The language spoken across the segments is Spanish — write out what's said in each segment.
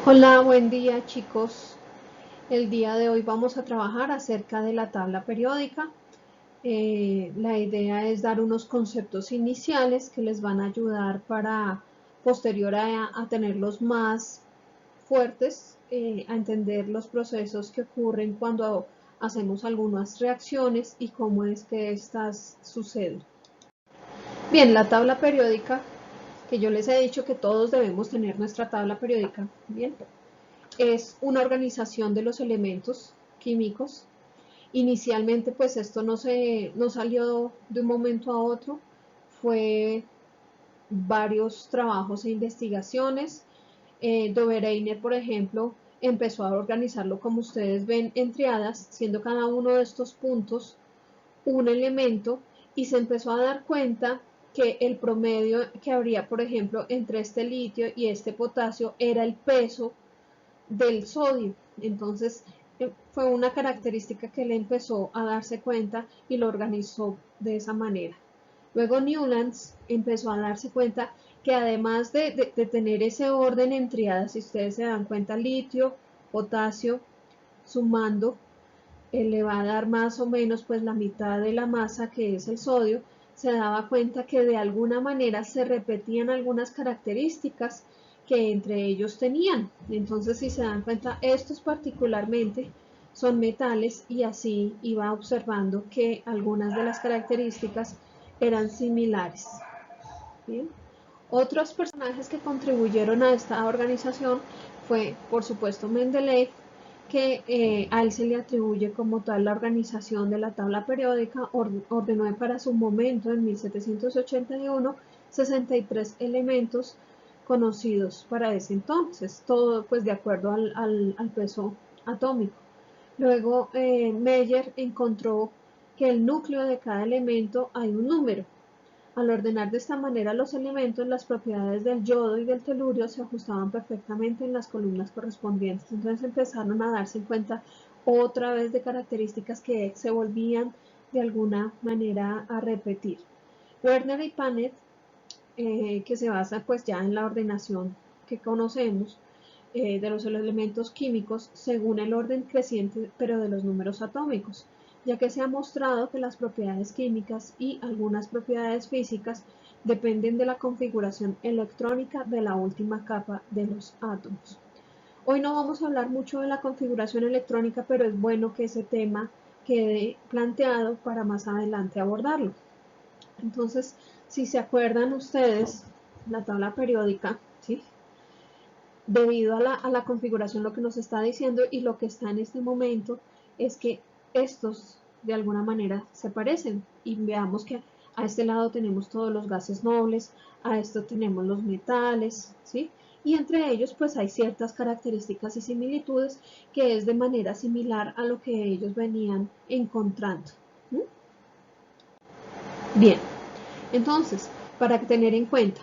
Hola, buen día chicos. El día de hoy vamos a trabajar acerca de la tabla periódica. La idea es dar unos conceptos iniciales que les van a ayudar para posterior a tenerlos más fuertes, a entender los procesos que ocurren cuando hacemos algunas reacciones y cómo es que estas suceden. Bien, la tabla periódica, que yo les he dicho que todos debemos tener nuestra tabla periódica, bien, es una organización de los elementos químicos. Inicialmente, pues esto no salió de un momento a otro, fue varios trabajos e investigaciones. Dobereiner, por ejemplo, empezó a organizarlo como ustedes ven en triadas, siendo cada uno de estos puntos un elemento, y se empezó a dar cuenta que el promedio que habría, por ejemplo, entre este litio y este potasio era el peso del sodio. Entonces fue una característica que él empezó a darse cuenta y lo organizó de esa manera. Luego Newlands empezó a darse cuenta que además de tener ese orden en triadas, si ustedes se dan cuenta, litio, potasio, sumando, le va a dar más o menos pues la mitad de la masa que es el sodio. Se daba cuenta que de alguna manera se repetían algunas características que entre ellos tenían. Entonces, si se dan cuenta, estos particularmente son metales, y así iba observando que algunas de las características eran similares. ¿Bien? Otros personajes que contribuyeron a esta organización fue, por supuesto, Mendeleev, que a él se le atribuye como tal la organización de la tabla periódica. Ordenó para su momento, en 1781, 63 elementos conocidos para ese entonces, todo pues de acuerdo al peso atómico. Luego Meyer encontró que el núcleo de cada elemento hay un número. Al ordenar de esta manera los elementos, las propiedades del yodo y del telurio se ajustaban perfectamente en las columnas correspondientes. Entonces empezaron a darse cuenta otra vez de características que se volvían de alguna manera a repetir. Werner y Panet, que se basa pues ya en la ordenación que conocemos de los elementos químicos según el orden creciente pero de los números atómicos, ya que se ha mostrado que las propiedades químicas y algunas propiedades físicas dependen de la configuración electrónica de la última capa de los átomos. Hoy no vamos a hablar mucho de la configuración electrónica, pero es bueno que ese tema quede planteado para más adelante abordarlo. Entonces, si se acuerdan ustedes, la tabla periódica, ¿sí?, debido a la configuración, lo que nos está diciendo y lo que está en este momento es que estos de alguna manera se parecen, y veamos que a este lado tenemos todos los gases nobles, a esto tenemos los metales, ¿sí? Y entre ellos pues hay ciertas características y similitudes que es de manera similar a lo que ellos venían encontrando. Bien, entonces, para tener en cuenta,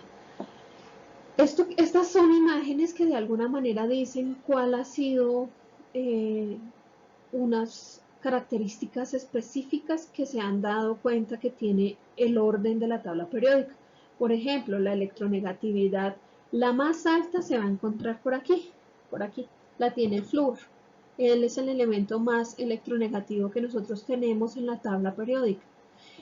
estas son imágenes que de alguna manera dicen cuál ha sido unas características específicas que se han dado cuenta que tiene el orden de la tabla periódica. Por ejemplo, la electronegatividad, la más alta se va a encontrar por aquí, la tiene el flúor. Él es el elemento más electronegativo que nosotros tenemos en la tabla periódica.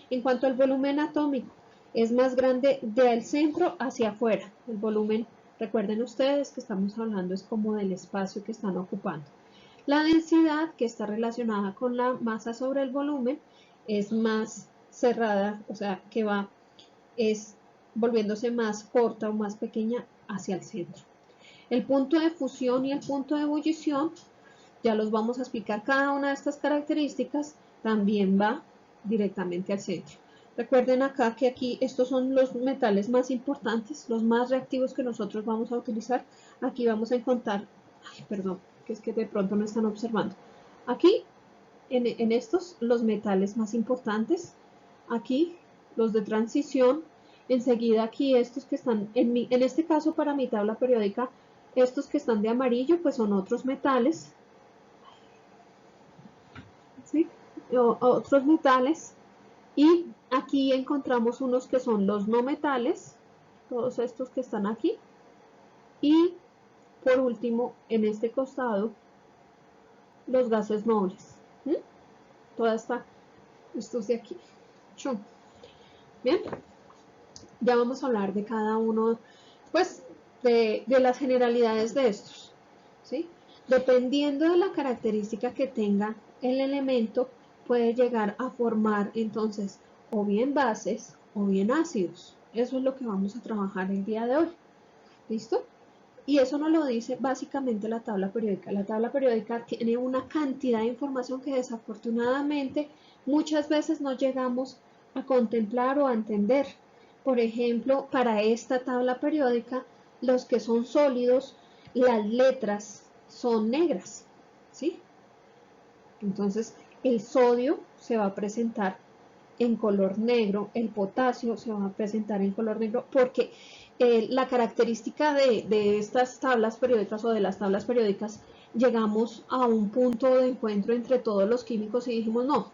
En cuanto al volumen atómico, es más grande del centro hacia afuera. El volumen, recuerden ustedes que estamos hablando es como del espacio que están ocupando. La densidad, que está relacionada con la masa sobre el volumen, es más cerrada, o sea, que es volviéndose más corta o más pequeña hacia el centro. El punto de fusión y el punto de ebullición, ya los vamos a explicar. Cada una de estas características también va directamente al centro. Recuerden acá que aquí estos son los metales más importantes, los más reactivos que nosotros vamos a utilizar. Aquí vamos a encontrar, perdón, que es que de pronto no están observando. Aquí, en estos, los metales más importantes. Aquí, los de transición. Enseguida aquí estos que están, en este caso para mi tabla periódica, estos que están de amarillo, pues son otros metales, ¿sí? Otros metales. Y aquí encontramos unos que son los no metales, todos estos que están aquí. Y por último, en este costado, los gases nobles. Toda estos de aquí. Bien, ya vamos a hablar de cada uno, pues, de las generalidades de estos, ¿sí? Dependiendo de la característica que tenga el elemento, puede llegar a formar entonces o bien bases o bien ácidos. Eso es lo que vamos a trabajar el día de hoy. ¿Listo? Y eso nos lo dice básicamente la tabla periódica. La tabla periódica tiene una cantidad de información que desafortunadamente muchas veces no llegamos a contemplar o a entender. Por ejemplo, para esta tabla periódica, los que son sólidos, las letras son negras, ¿sí? Entonces, el sodio se va a presentar en color negro, el potasio se va a presentar en color negro, porque la característica de estas tablas periódicas o de las tablas periódicas, llegamos a un punto de encuentro entre todos los químicos y dijimos no,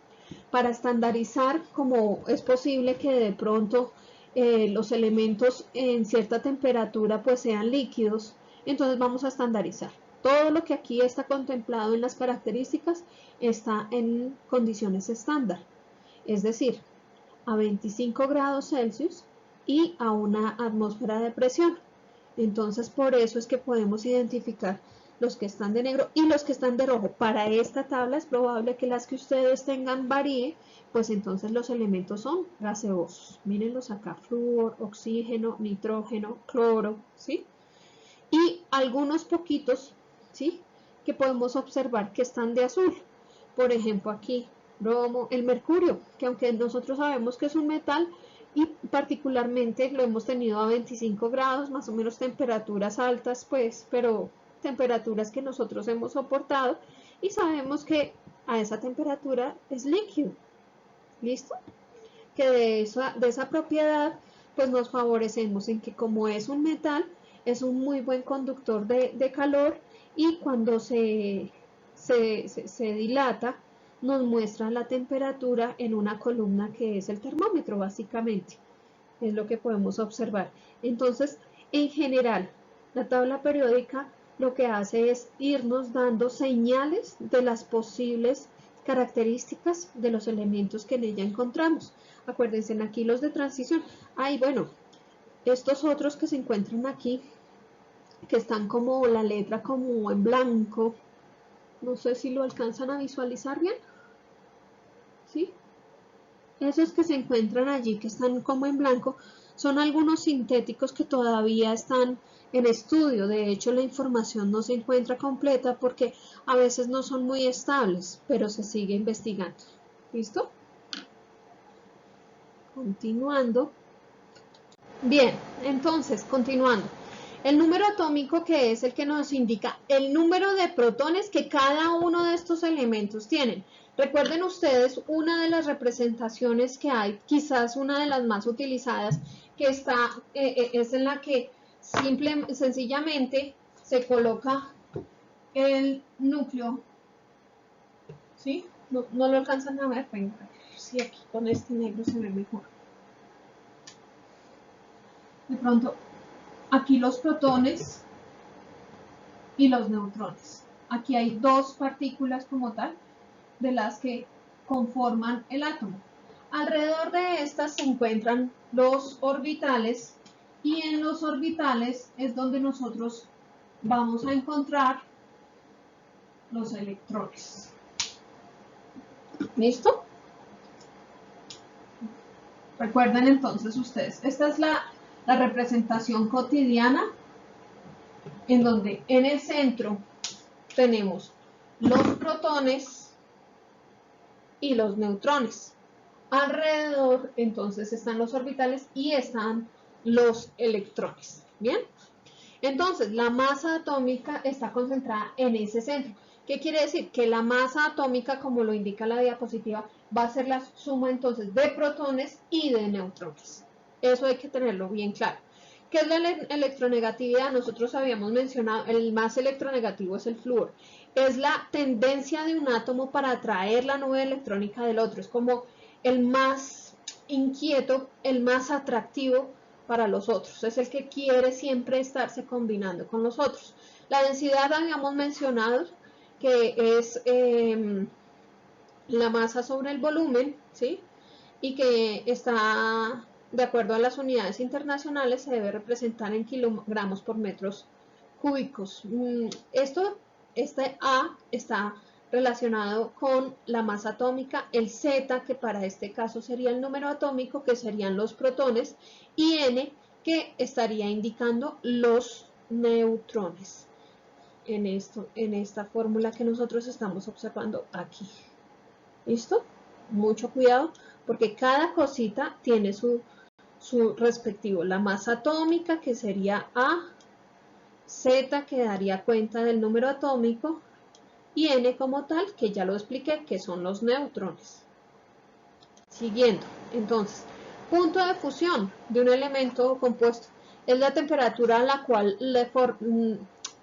para estandarizar como es posible que de pronto los elementos en cierta temperatura pues sean líquidos, entonces vamos a estandarizar. Todo lo que aquí está contemplado en las características está en condiciones estándar, es decir, a 25 grados Celsius y a una atmósfera de presión. Entonces, por eso es que podemos identificar los que están de negro y los que están de rojo. Para esta tabla es probable que las que ustedes tengan varíe, pues entonces los elementos son gaseosos. Mírenlos acá, flúor, oxígeno, nitrógeno, cloro, ¿sí? Y algunos poquitos, ¿sí? Que podemos observar que están de azul. Por ejemplo, aquí, bromo, el mercurio, que aunque nosotros sabemos que es un metal, y particularmente lo hemos tenido a 25 grados, más o menos temperaturas altas, pues, pero temperaturas que nosotros hemos soportado, y sabemos que a esa temperatura es líquido. ¿Listo? Que de esa propiedad, pues nos favorecemos en que como es un metal, es un muy buen conductor de calor, y cuando se dilata, nos muestra la temperatura en una columna que es el termómetro, básicamente. Es lo que podemos observar. Entonces, en general, la tabla periódica lo que hace es irnos dando señales de las posibles características de los elementos que en ella encontramos. Acuérdense, aquí los de transición. Bueno, estos otros que se encuentran aquí, que están como la letra como en blanco, no sé si lo alcanzan a visualizar bien, ¿sí? Esos que se encuentran allí, que están como en blanco, son algunos sintéticos que todavía están en estudio. De hecho, la información no se encuentra completa porque a veces no son muy estables, pero se sigue investigando. ¿Listo? Continuando. Bien, entonces, continuando. El número atómico, que es el que nos indica el número de protones que cada uno de estos elementos tienen. Recuerden ustedes, una de las representaciones que hay, quizás una de las más utilizadas, que es en la que sencillamente se coloca el núcleo, ¿sí? No lo alcanzan a ver, venga, sí, aquí con este negro se ve mejor. De pronto, aquí los protones y los neutrones. Aquí hay dos partículas como tal, de las que conforman el átomo. Alrededor de estas se encuentran los orbitales, y en los orbitales es donde nosotros vamos a encontrar los electrones. ¿Listo? Recuerden entonces ustedes, esta es la representación cotidiana, en donde en el centro tenemos los protones y los neutrones. Alrededor entonces están los orbitales y están los electrones. Bien, entonces la masa atómica está concentrada en ese centro. ¿Qué quiere decir? Que la masa atómica, como lo indica la diapositiva, va a ser la suma entonces de protones y de neutrones. Eso hay que tenerlo bien claro. ¿Qué es la electronegatividad? Nosotros habíamos mencionado, el más electronegativo es el flúor. Es la tendencia de un átomo para atraer la nube electrónica del otro. Es como el más inquieto, el más atractivo para los otros. Es el que quiere siempre estarse combinando con los otros. La densidad habíamos mencionado que es la masa sobre el volumen, ¿sí? Y que está, de acuerdo a las unidades internacionales, se debe representar en kilogramos por metros cúbicos. Este A está relacionado con la masa atómica, el Z, que para este caso sería el número atómico, que serían los protones, y N, que estaría indicando los neutrones en esta fórmula que nosotros estamos observando aquí. ¿Listo? Mucho cuidado, porque cada cosita tiene su respectivo. La masa atómica, que sería A, Z, que daría cuenta del número atómico, y N como tal, que ya lo expliqué, que son los neutrones. Siguiendo, entonces, punto de fusión de un elemento compuesto es la temperatura a la cual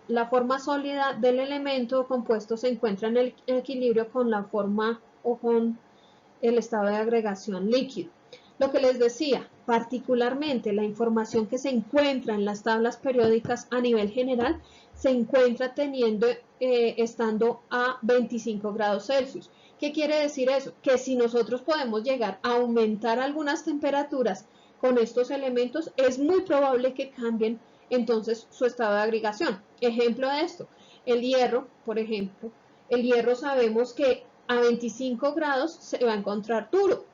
la forma sólida del elemento compuesto se encuentra en el equilibrio con la forma o con el estado de agregación líquido. Lo que les decía, particularmente la información que se encuentra en las tablas periódicas a nivel general se encuentra estando a 25 grados Celsius. ¿Qué quiere decir eso? Que si nosotros podemos llegar a aumentar algunas temperaturas con estos elementos, es muy probable que cambien entonces su estado de agregación. Ejemplo de esto, el hierro, por ejemplo. El hierro sabemos que a 25 grados se va a encontrar duro,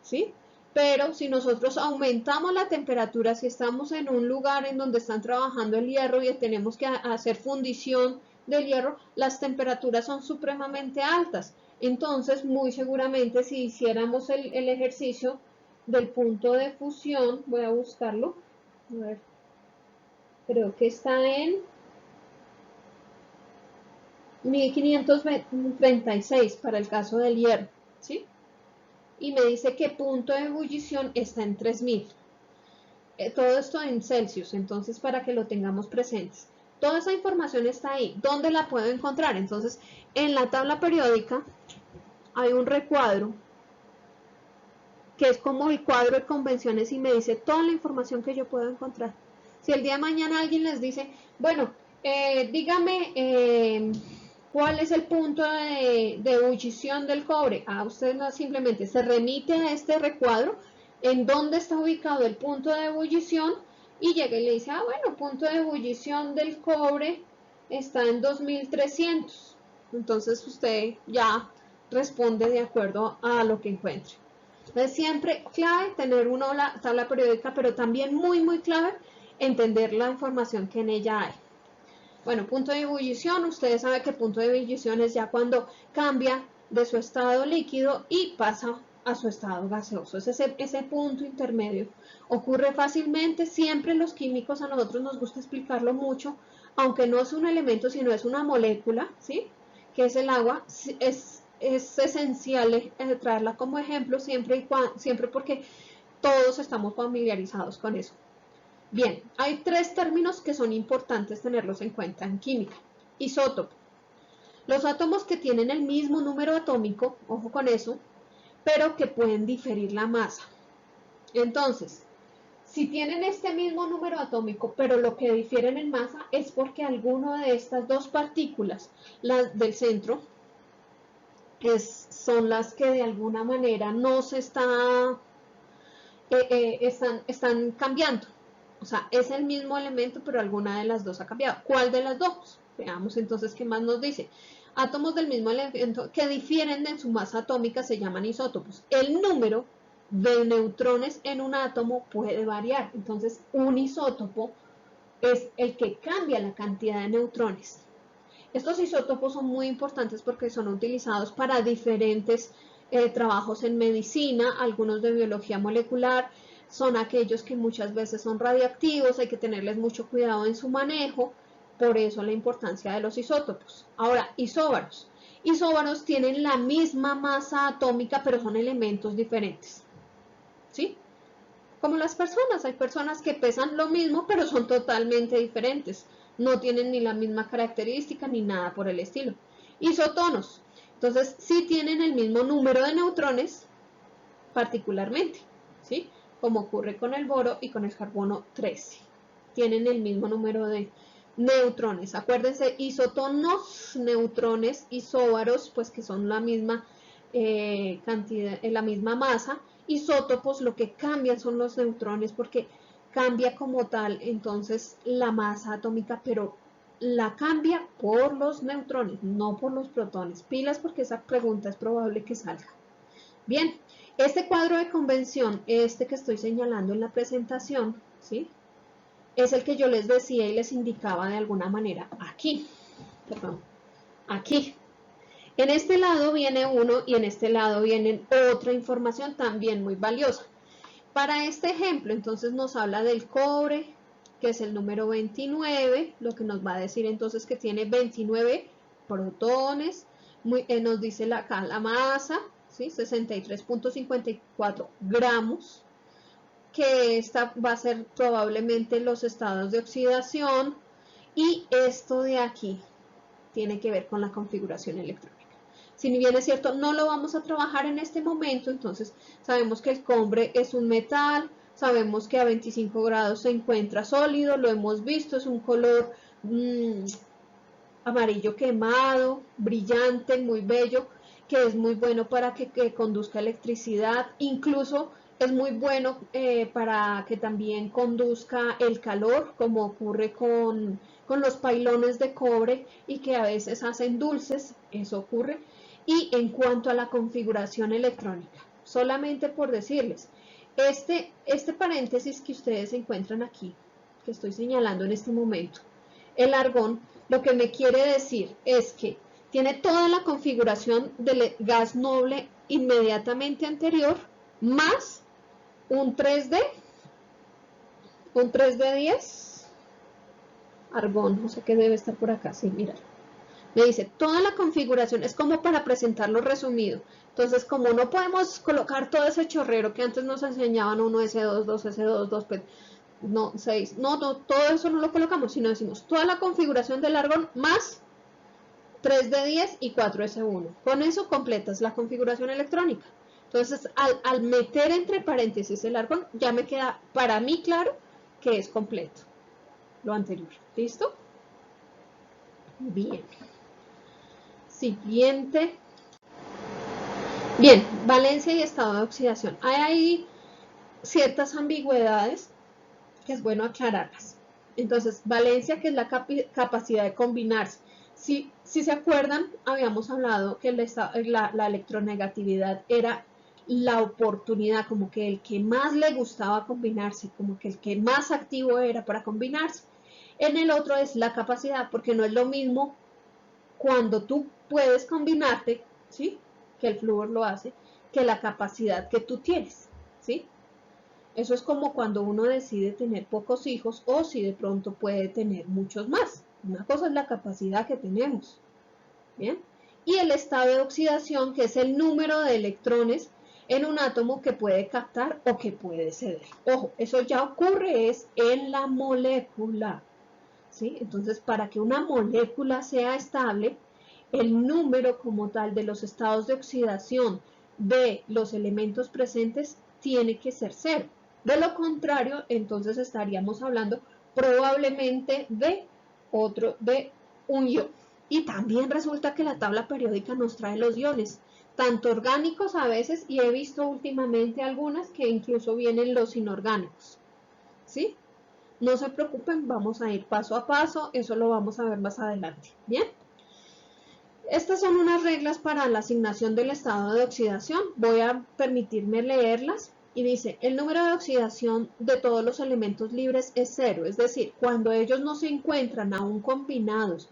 ¿sí? Pero si nosotros aumentamos la temperatura, si estamos en un lugar en donde están trabajando el hierro y tenemos que hacer fundición del hierro, las temperaturas son supremamente altas. Entonces, muy seguramente si hiciéramos el ejercicio del punto de fusión, voy a buscarlo, a ver, creo que está en 1536 para el caso del hierro, ¿sí? Y me dice que punto de ebullición está en 3000. Todo esto en Celsius, entonces para que lo tengamos presentes. Toda esa información está ahí. ¿Dónde la puedo encontrar? Entonces, en la tabla periódica hay un recuadro que es como el cuadro de convenciones y me dice toda la información que yo puedo encontrar. Si el día de mañana alguien les dice, bueno, dígame cuál es el punto de ebullición del cobre. Usted no, simplemente se remite a este recuadro en dónde está ubicado el punto de ebullición y llega y le dice, bueno, punto de ebullición del cobre está en 2300. Entonces usted ya responde de acuerdo a lo que encuentre. Es siempre clave tener una tabla periódica, pero también muy clave entender la información que en ella hay. Bueno, punto de ebullición, ustedes saben que punto de ebullición es ya cuando cambia de su estado líquido y pasa a su estado gaseoso. Es ese punto intermedio. Ocurre fácilmente, siempre los químicos a nosotros nos gusta explicarlo mucho, aunque no es un elemento, sino es una molécula, ¿sí? Que es el agua, es esencial traerla como ejemplo siempre porque todos estamos familiarizados con eso. Bien, hay tres términos que son importantes tenerlos en cuenta en química. Isótopo. Los átomos que tienen el mismo número atómico, ojo con eso, pero que pueden diferir la masa. Entonces, si tienen este mismo número atómico, pero lo que difieren en masa es porque alguno de estas dos partículas, las del centro, son las que de alguna manera no se están cambiando. O sea, es el mismo elemento, pero alguna de las dos ha cambiado. ¿Cuál de las dos? Veamos entonces qué más nos dice. Átomos del mismo elemento que difieren en su masa atómica se llaman isótopos. El número de neutrones en un átomo puede variar. Entonces, un isótopo es el que cambia la cantidad de neutrones. Estos isótopos son muy importantes porque son utilizados para diferentes trabajos en medicina, algunos de biología molecular, son aquellos que muchas veces son radioactivos, hay que tenerles mucho cuidado en su manejo, por eso la importancia de los isótopos. Ahora, isóbaros. Isóbaros tienen la misma masa atómica, pero son elementos diferentes, ¿sí? Como las personas, hay personas que pesan lo mismo, pero son totalmente diferentes. No tienen ni la misma característica ni nada por el estilo. Isotonos. Entonces, sí tienen el mismo número de neutrones, particularmente, ¿sí? Como ocurre con el boro y con el carbono 13. Tienen el mismo número de neutrones. Acuérdense, isotonos, neutrones, isóbaros, pues que son la misma cantidad, la misma masa. Isótopos, lo que cambian son los neutrones porque cambia como tal entonces la masa atómica, pero la cambia por los neutrones, no por los protones. Pilas porque esa pregunta es probable que salga. Bien, este cuadro de convención, este que estoy señalando en la presentación, ¿sí?, es el que yo les decía y les indicaba de alguna manera aquí. Perdón, aquí. En este lado viene uno y en este lado viene otra información también muy valiosa. Para este ejemplo, entonces nos habla del cobre, que es el número 29, lo que nos va a decir entonces que tiene 29 protones, nos dice acá la masa, ¿sí? 63.54 gramos, que esta va a ser probablemente los estados de oxidación, y esto de aquí tiene que ver con la configuración electrónica. Si bien es cierto, no lo vamos a trabajar en este momento, entonces sabemos que el cobre es un metal, sabemos que a 25 grados se encuentra sólido, lo hemos visto, es un color amarillo quemado, brillante, muy bello, que es muy bueno para que conduzca electricidad, incluso es muy bueno para que también conduzca el calor, como ocurre con los pailones de cobre y que a veces hacen dulces, eso ocurre. Y en cuanto a la configuración electrónica, solamente por decirles, este paréntesis que ustedes encuentran aquí, que estoy señalando en este momento, el argón, lo que me quiere decir es que tiene toda la configuración del gas noble inmediatamente anterior, más un 3D 10, argón, no sé qué debe estar por acá, sí, mira. Me dice, toda la configuración es como para presentarlo resumido. Entonces, como no podemos colocar todo ese chorrero que antes nos enseñaban 1S2, 2S2, 2P, no, 6, no, todo eso no lo colocamos, sino decimos toda la configuración del argón más 3D10 y 4S1. Con eso completas la configuración electrónica. Entonces, al meter entre paréntesis el argón, ya me queda para mí claro que es completo lo anterior. ¿Listo? Bien. Siguiente. Bien, valencia y estado de oxidación. Hay ciertas ambigüedades que es bueno aclararlas. Entonces, valencia, que es la capacidad de combinarse. Si se acuerdan, habíamos hablado que la electronegatividad era la oportunidad, como que el que más le gustaba combinarse, como que el que más activo era para combinarse. En el otro es la capacidad, porque no es lo mismo cuando tú puedes combinarte, ¿sí?, que el flúor lo hace, que la capacidad que tú tienes, ¿sí? Eso es como cuando uno decide tener pocos hijos o si de pronto puede tener muchos más. Una cosa es la capacidad que tenemos, ¿bien? Y el estado de oxidación, que es el número de electrones en un átomo que puede captar o que puede ceder. Ojo, eso ya ocurre es en la molécula, ¿sí? Entonces, para que una molécula sea estable, el número como tal de los estados de oxidación de los elementos presentes tiene que ser 0. De lo contrario, entonces estaríamos hablando probablemente de un ion. Y también resulta que la tabla periódica nos trae los iones, tanto orgánicos a veces, y he visto últimamente algunas que incluso vienen los inorgánicos, ¿sí? No se preocupen, vamos a ir paso a paso, eso lo vamos a ver más adelante, ¿bien? Estas son unas reglas para la asignación del estado de oxidación. Voy a permitirme leerlas. Y dice, el número de oxidación de todos los elementos libres es 0. Es decir, cuando ellos no se encuentran aún combinados,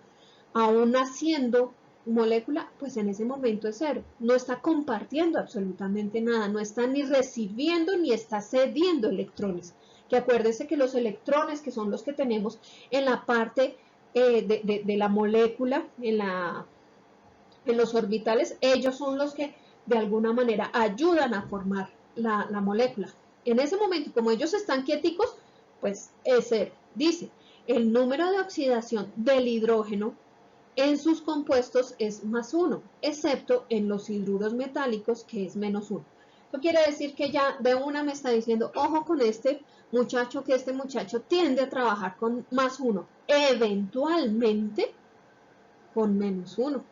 aún haciendo molécula, pues en ese momento es 0. No está compartiendo absolutamente nada. No está ni recibiendo ni está cediendo electrones. Que acuérdense que los electrones, que son los que tenemos en la parte de la molécula, en los orbitales, ellos son los que de alguna manera ayudan a formar la molécula. En ese momento, como ellos están quieticos, pues es 0. Dice, el número de oxidación del hidrógeno en sus compuestos es +1, excepto en los hidruros metálicos, que es -1. Eso quiere decir que ya de una me está diciendo, ojo con este muchacho, que este muchacho tiende a trabajar con +1, eventualmente con -1.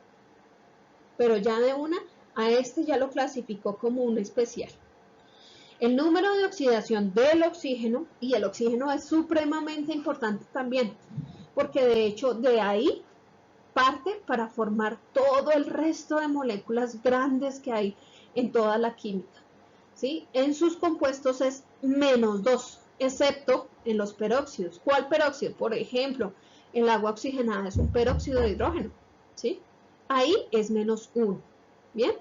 Pero ya de una, a este ya lo clasificó como un especial. El número de oxidación del oxígeno, y el oxígeno es supremamente importante también, porque de hecho de ahí parte para formar todo el resto de moléculas grandes que hay en toda la química, ¿sí? En sus compuestos es -2, excepto en los peróxidos. ¿Cuál peróxido? Por ejemplo, el agua oxigenada es un peróxido de hidrógeno, ¿sí? Ahí es -1, ¿bien?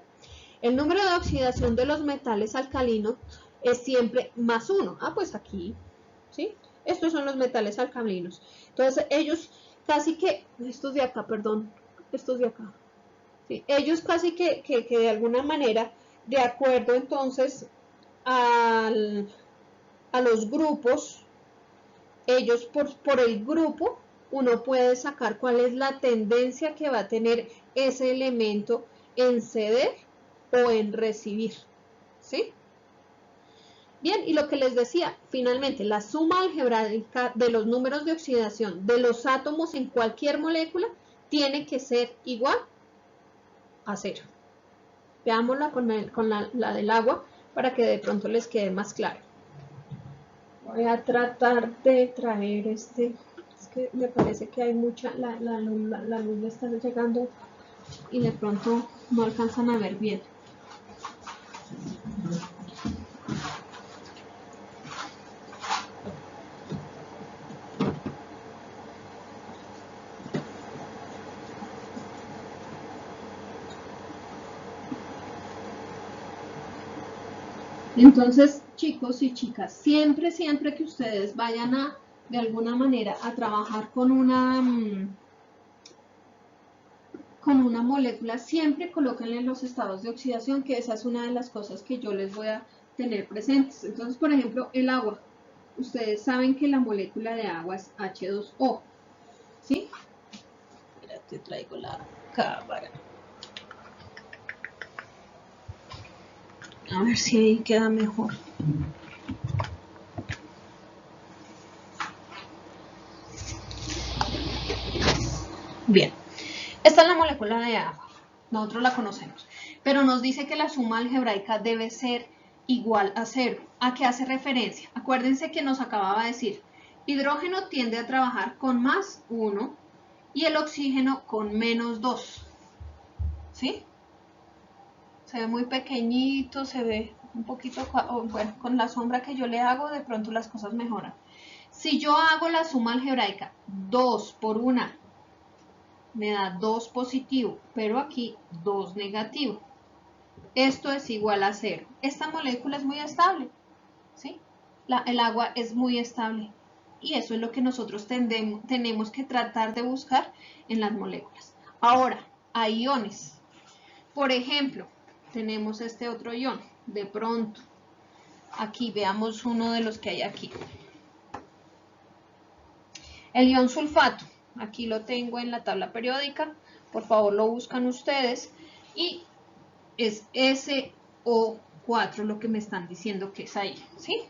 El número de oxidación de los metales alcalinos es siempre +1. Ah, pues aquí, ¿sí? Estos son los metales alcalinos. Entonces, ellos casi que, estos de acá, perdón, estos de acá, ¿sí? Ellos casi que de alguna manera, de acuerdo entonces a los grupos, ellos por el grupo, uno puede sacar cuál es la tendencia que va a tener ese elemento en ceder o en recibir, ¿sí? Bien, y lo que les decía, finalmente, la suma algebraica de los números de oxidación de los átomos en cualquier molécula tiene que ser igual a 0. Veámosla con la del agua para que de pronto les quede más claro. Voy a tratar de traer es que me parece que hay mucha, la luz le está llegando y de pronto no alcanzan a ver bien. Entonces, chicos y chicas, siempre que ustedes vayan a, de alguna manera, a trabajar con una molécula, siempre colóquenle los estados de oxidación, que esa es una de las cosas que yo les voy a tener presentes. Entonces, por ejemplo, el agua. Ustedes saben que la molécula de agua es H2O, ¿sí? Mira, te traigo la cámara. A ver si ahí queda mejor. Bien, esta es la molécula de agua, nosotros la conocemos, pero nos dice que la suma algebraica debe ser igual a 0. ¿A qué hace referencia? Acuérdense que nos acababa de decir, hidrógeno tiende a trabajar con +1 y el oxígeno con -2, ¿sí? Se ve muy pequeñito, se ve un poquito, bueno, con la sombra que yo le hago, de pronto las cosas mejoran. Si yo hago la suma algebraica, 2 por 1, me da 2 positivo, pero aquí 2 negativo. Esto es igual a 0. Esta molécula es muy estable, ¿sí? El agua es muy estable. Y eso es lo que nosotros tenemos que tratar de buscar en las moléculas. Ahora, hay iones. Por ejemplo, tenemos este otro ion. De pronto, aquí veamos uno de los que hay aquí. El ion sulfato. Aquí lo tengo en la tabla periódica. Por favor, lo buscan ustedes. Y es SO4 lo que me están diciendo que es ahí, ¿sí?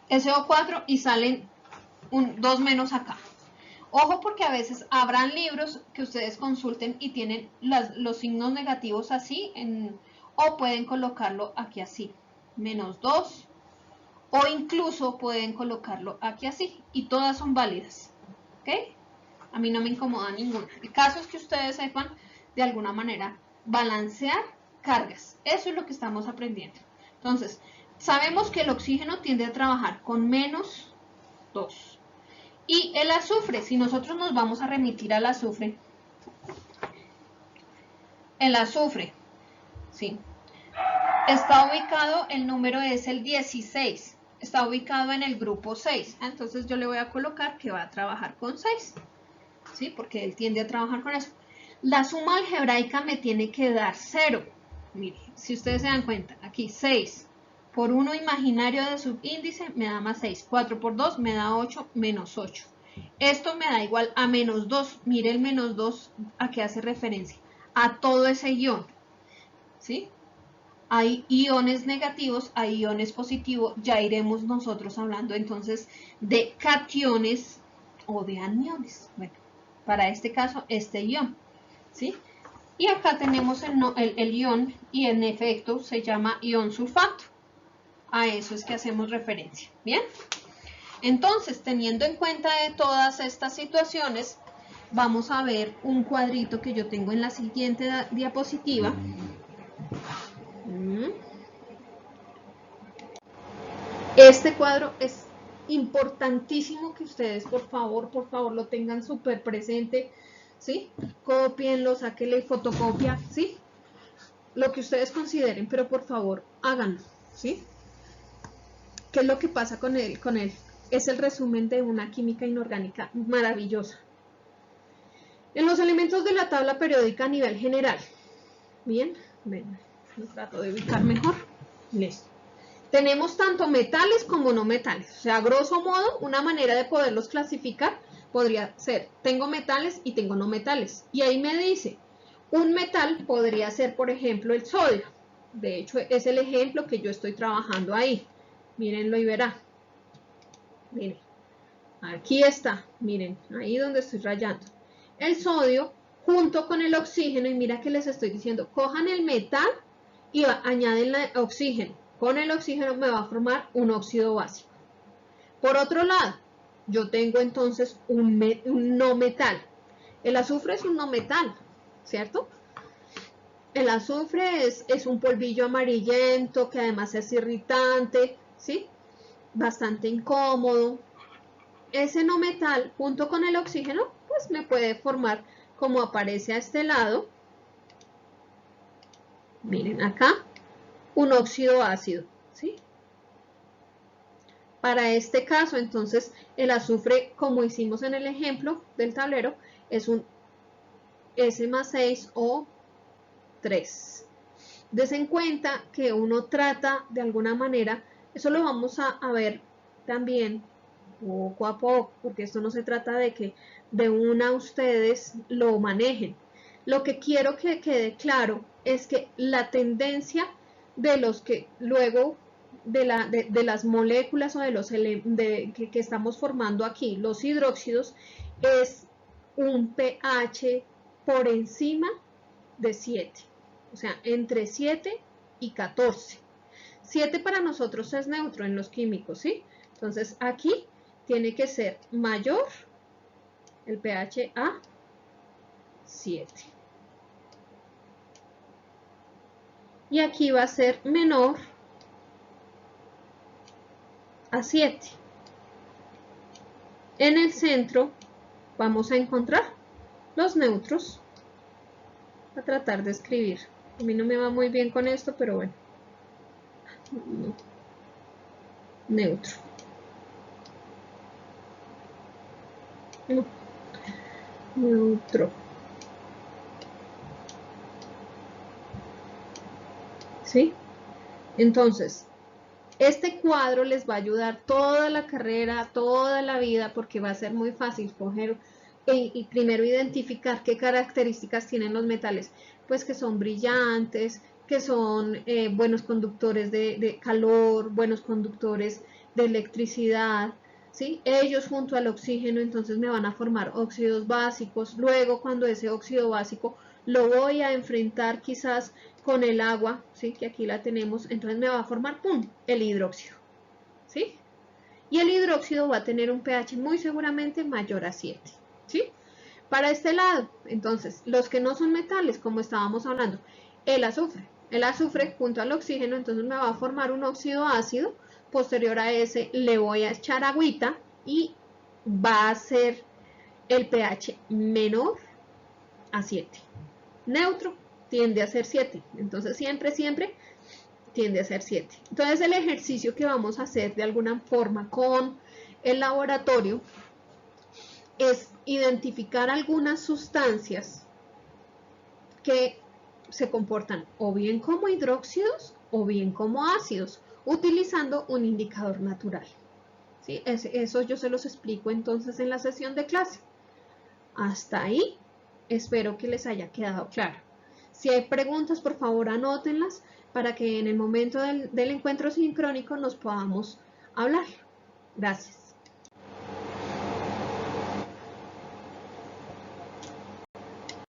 SO4 y salen 2 menos acá. Ojo porque a veces habrán libros que ustedes consulten y tienen los signos negativos así, o pueden colocarlo aquí así, -2, o incluso pueden colocarlo aquí así, y todas son válidas, ¿ok? A mí no me incomoda ninguna. El caso es que ustedes sepan de alguna manera balancear cargas. Eso es lo que estamos aprendiendo. Entonces, sabemos que el oxígeno tiende a trabajar con -2. Y el azufre, si nosotros nos vamos a remitir al azufre, el azufre, ¿sí? Está ubicado, el número es el 16, está ubicado en el grupo 6. Entonces yo le voy a colocar que va a trabajar con 6, ¿sí? Porque él tiende a trabajar con eso. La suma algebraica me tiene que dar 0. Mire, si ustedes se dan cuenta, aquí 6 por 1 imaginario de subíndice me da +6. 4 por 2 me da 8, -8. Esto me da igual a -2. Mire el -2 a qué hace referencia. A todo ese guión, ¿sí? hay iones negativos, hay iones positivos, ya iremos nosotros hablando entonces de cationes o de aniones. Bueno, para este caso, este ion, ¿sí? Y acá tenemos el ion y en efecto se llama ion sulfato. A eso es que hacemos referencia, ¿bien? Entonces, teniendo en cuenta de todas estas situaciones, vamos a ver un cuadrito que yo tengo en la siguiente diapositiva. Este cuadro es importantísimo que ustedes, por favor, lo tengan súper presente, ¿sí? Cópienlo, sáquenle fotocopia, ¿sí? Lo que ustedes consideren, pero por favor, háganlo, ¿sí? ¿Qué es lo que pasa con él? Es el resumen de una química inorgánica maravillosa. En los elementos de la tabla periódica a nivel general, bien, lo trato de ubicar mejor, listo. Tenemos tanto metales como no metales, o sea, grosso modo, una manera de poderlos clasificar podría ser, tengo metales y tengo no metales, y ahí me dice, un metal podría ser, por ejemplo, el sodio, de hecho, es el ejemplo que yo estoy trabajando ahí, mírenlo y verá, miren, aquí está, miren, ahí donde estoy rayando, el sodio junto con el oxígeno, y mira que les estoy diciendo, cojan el metal y añaden el oxígeno, con el oxígeno me va a formar un óxido básico. Por otro lado, yo tengo entonces un no metal. El azufre es un no metal, ¿cierto? El azufre es un polvillo amarillento que además es irritante, ¿sí? Bastante incómodo. Ese no metal junto con el oxígeno, pues me puede formar como aparece a este lado. Miren acá, un óxido ácido, ¿sí? Para este caso, entonces, el azufre, como hicimos en el ejemplo del tablero, es un S+6O3. Des en cuenta que uno trata de alguna manera, eso lo vamos a ver también poco a poco, porque esto no se trata de que de una ustedes lo manejen. Lo que quiero que quede claro es que la tendencia de los que luego de las moléculas o de los que estamos formando aquí, los hidróxidos, es un pH por encima de 7, o sea, entre 7 y 14. 7 para nosotros es neutro en los químicos, ¿sí? Entonces aquí tiene que ser mayor el pH a 7. Y aquí va a ser menor a 7. En el centro vamos a encontrar los neutros. Voy a tratar de escribir. A mí no me va muy bien con esto, pero bueno. Neutro. Neutro. ¿Sí? Entonces, este cuadro les va a ayudar toda la carrera, toda la vida, porque va a ser muy fácil coger y primero identificar qué características tienen los metales. Pues que son brillantes, que son buenos conductores de calor, buenos conductores de electricidad, ¿sí? Ellos junto al oxígeno entonces me van a formar óxidos básicos. Luego, cuando ese óxido básico lo voy a enfrentar quizás con el agua, ¿sí? Que aquí la tenemos, entonces me va a formar, ¡pum!, el hidróxido, ¿sí? Y el hidróxido va a tener un pH muy seguramente mayor a 7, ¿sí? Para este lado, entonces, los que no son metales, como estábamos hablando, el azufre junto al oxígeno, entonces me va a formar un óxido ácido, posterior a ese le voy a echar agüita y va a ser el pH menor a 7. Neutro tiende a ser 7, entonces siempre tiende a ser 7. Entonces el ejercicio que vamos a hacer de alguna forma con el laboratorio es identificar algunas sustancias que se comportan o bien como hidróxidos o bien como ácidos, utilizando un indicador natural. ¿Sí? Eso yo se los explico entonces en la sesión de clase. Hasta ahí, espero que les haya quedado claro. Si hay preguntas, por favor, anótenlas. para que en el momento del encuentro sincrónico nos podamos hablar. Gracias.